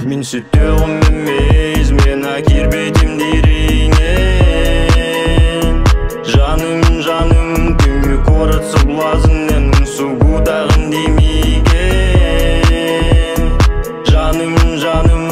Min süttüğüm emez, mena kirbetim derinen. Жаным, жаным, түңі қорытсы бұлазынен Сұғу тағын демеген. Жаным, жаным,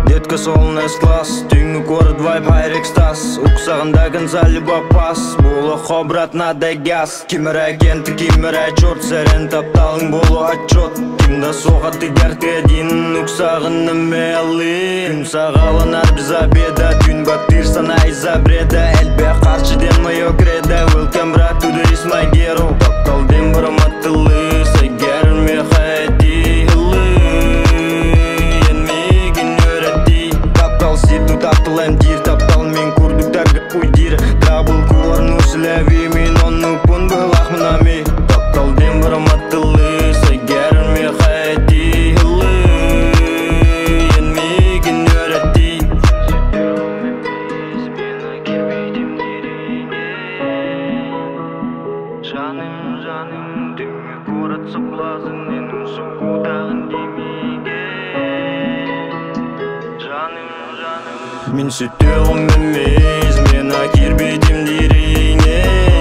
детка солнес класс Түңі қорыт вайп хайрек стас Ұқсағында гонзали бапас Болы қобрат надай газ Кемір агенті, кемір отчет Сәрен тапталың болу отчет Кімді соғаты дәртеден Ұқсағыны мелі Күн сағалынар біз обеда Түн баттыр санай забреда Әлбе қаршы ден майо креда Welcome брат to the is my hero Таптал ден бұрым аттылы Сәгер ме хайти хылы Енмеген өретті Таптал сетну таптал әмдир Таптал мен күрдіктарға қойдир Трабыл көріну сіләві Мен оны пұн бұлақ мұнами Таптал ден бұрым аттылы Сәгер ме хайти хылы Енмеген өретті Жаным, жаным, түңі қоратсы бұлазын Енің сұғудағын демеген. Жаным, жаным, мен сүттіғым емес Мена кербетім дерейне.